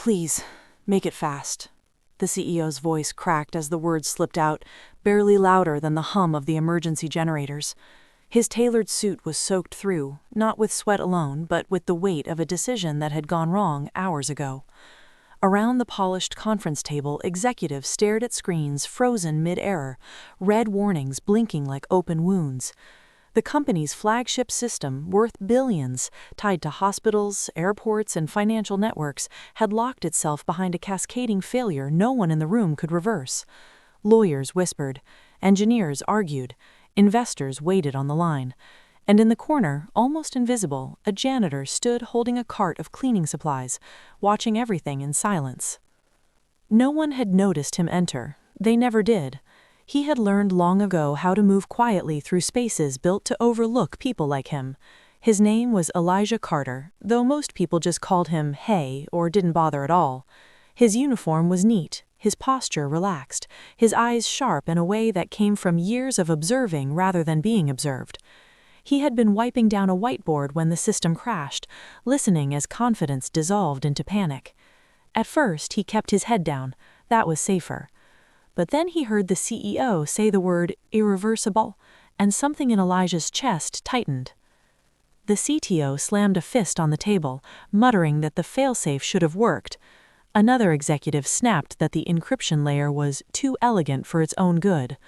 Please, make it fast. The CEO's voice cracked as the words slipped out, barely louder than the hum of the emergency generators. His tailored suit was soaked through, not with sweat alone, but with the weight of a decision that had gone wrong hours ago. Around the polished conference table, executives stared at screens frozen mid-air, red warnings blinking like open wounds. The company's flagship system, worth billions, tied to hospitals, airports, and financial networks, had locked itself behind a cascading failure no one in the room could reverse. Lawyers whispered, engineers argued, investors waited on the line. And in the corner, almost invisible, a janitor stood holding a cart of cleaning supplies, watching everything in silence. No one had noticed him enter. They never did. He had learned long ago how to move quietly through spaces built to overlook people like him. His name was Elijah Carter, though most people just called him Hey or didn't bother at all. His uniform was neat, his posture relaxed, his eyes sharp in a way that came from years of observing rather than being observed. He had been wiping down a whiteboard when the system crashed, listening as confidence dissolved into panic. At first, he kept his head down. That was safer. But then he heard the CEO say the word irreversible, and something in Elijah's chest tightened. The CTO slammed a fist on the table, muttering that the failsafe should have worked. Another executive snapped that the encryption layer was too elegant for its own good.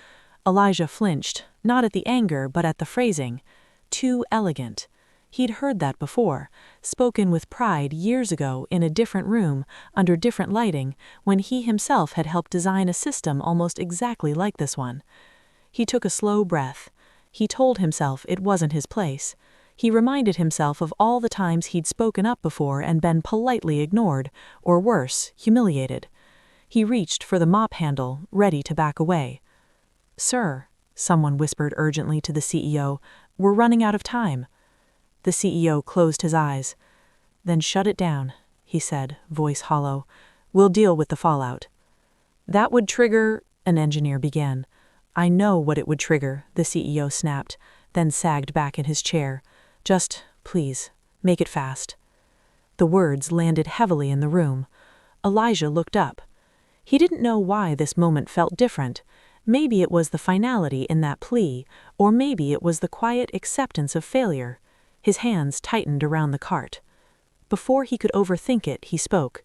Elijah flinched, not at the anger but at the phrasing. Too elegant. He'd heard that before, spoken with pride years ago in a different room, under different lighting, when he himself had helped design a system almost exactly like this one. He took a slow breath. He told himself it wasn't his place. He reminded himself of all the times he'd spoken up before and been politely ignored, or worse, humiliated. He reached for the mop handle, ready to back away. "Sir," someone whispered urgently to the CEO, "we're running out of time." The CEO closed his eyes. "Then shut it down," he said, voice hollow. "We'll deal with the fallout." "That would trigger," an engineer began. "I know what it would trigger," the CEO snapped, then sagged back in his chair. "Just, please, make it fast." The words landed heavily in the room. Elijah looked up. He didn't know why this moment felt different. Maybe it was the finality in that plea, or maybe it was the quiet acceptance of failure. His hands tightened around the cart. Before he could overthink it, he spoke.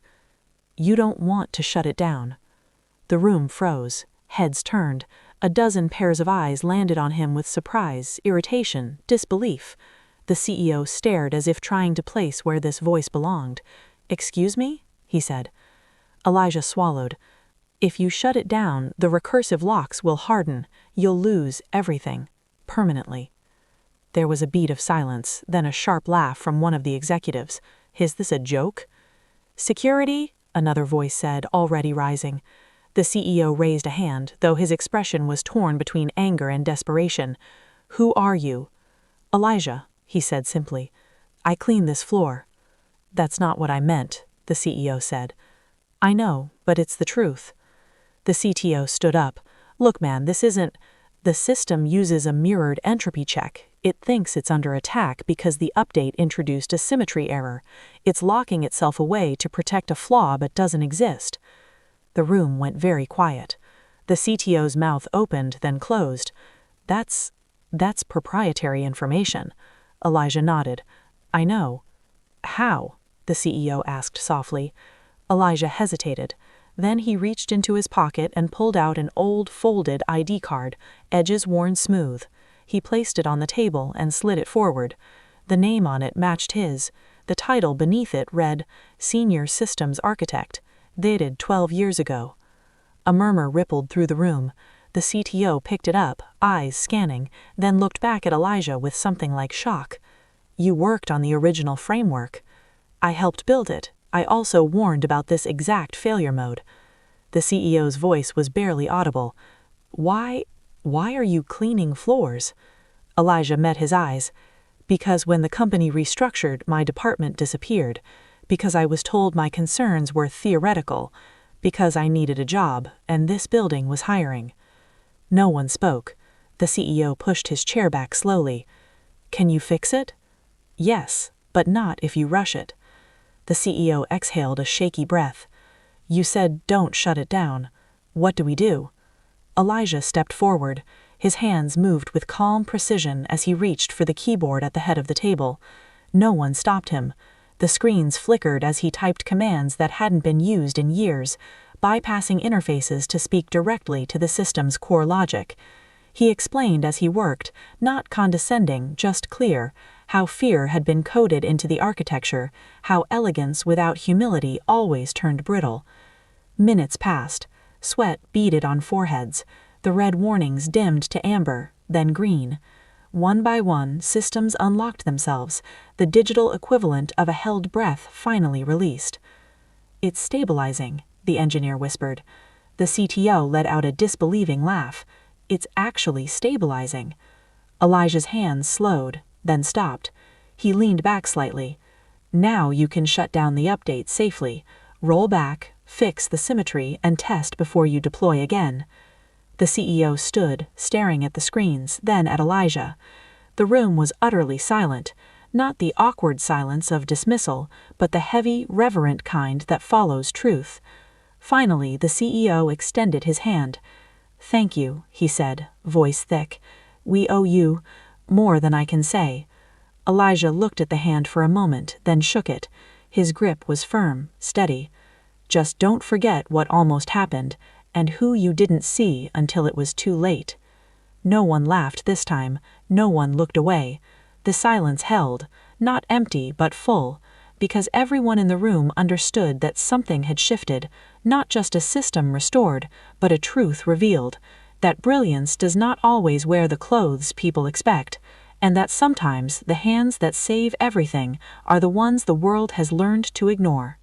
"You don't want to shut it down." The room froze. Heads turned. A dozen pairs of eyes landed on him with surprise, irritation, disbelief. The CEO stared as if trying to place where this voice belonged. "Excuse me?" he said. Elijah swallowed. "If you shut it down, the recursive locks will harden. You'll lose everything. Permanently." There was a beat of silence, then a sharp laugh from one of the executives. "Is this a joke?" "Security?" another voice said, already rising. The CEO raised a hand, though his expression was torn between anger and desperation. "Who are you?" "Elijah," he said simply. "I clean this floor." "That's not what I meant," the CEO said. "I know, but it's the truth." The CTO stood up. "Look, man, this isn't... The system uses a mirrored entropy check. It thinks it's under attack because the update introduced a symmetry error. It's locking itself away to protect a flaw but doesn't exist." The room went very quiet. The CTO's mouth opened, then closed. That's proprietary information." Elijah nodded. "I know." "How?" the CEO asked softly. Elijah hesitated. Then he reached into his pocket and pulled out an old, folded ID card, edges worn smooth. He placed it on the table and slid it forward. The name on it matched his. The title beneath it read, Senior Systems Architect, dated 12 years ago. A murmur rippled through the room. The CTO picked it up, eyes scanning, then looked back at Elijah with something like shock. "You worked on the original framework." "I helped build it. I also warned about this exact failure mode." The CEO's voice was barely audible. Why are you cleaning floors?" Elijah met his eyes. "Because when the company restructured, my department disappeared. Because I was told my concerns were theoretical. Because I needed a job, and this building was hiring." No one spoke. The CEO pushed his chair back slowly. "Can you fix it?" "Yes, but not if you rush it." The CEO exhaled a shaky breath. "You said don't shut it down. What do we do?" Elijah stepped forward. His hands moved with calm precision as he reached for the keyboard at the head of the table. No one stopped him. The screens flickered as he typed commands that hadn't been used in years, bypassing interfaces to speak directly to the system's core logic. He explained as he worked, not condescending, just clear, how fear had been coded into the architecture, how elegance without humility always turned brittle. Minutes passed. Sweat beaded on foreheads. The red warnings dimmed to amber, then green. One by one, systems unlocked themselves, the digital equivalent of a held breath finally released. "It's stabilizing," the engineer whispered. The CTO let out a disbelieving laugh. "It's actually stabilizing." Elijah's hands slowed, then stopped. He leaned back slightly. "Now you can shut down the update safely. Roll back, fix the symmetry, and test before you deploy again." The CEO stood, staring at the screens, then at Elijah. The room was utterly silent, not the awkward silence of dismissal, but the heavy, reverent kind that follows truth. Finally, the CEO extended his hand. "Thank you," he said, voice thick. "We owe you more than I can say." Elijah looked at the hand for a moment, then shook it. His grip was firm, steady. "Just don't forget what almost happened, and who you didn't see until it was too late." No one laughed this time. No one looked away. The silence held, not empty but full, because everyone in the room understood that something had shifted, not just a system restored, but a truth revealed, that brilliance does not always wear the clothes people expect, and that sometimes the hands that save everything are the ones the world has learned to ignore.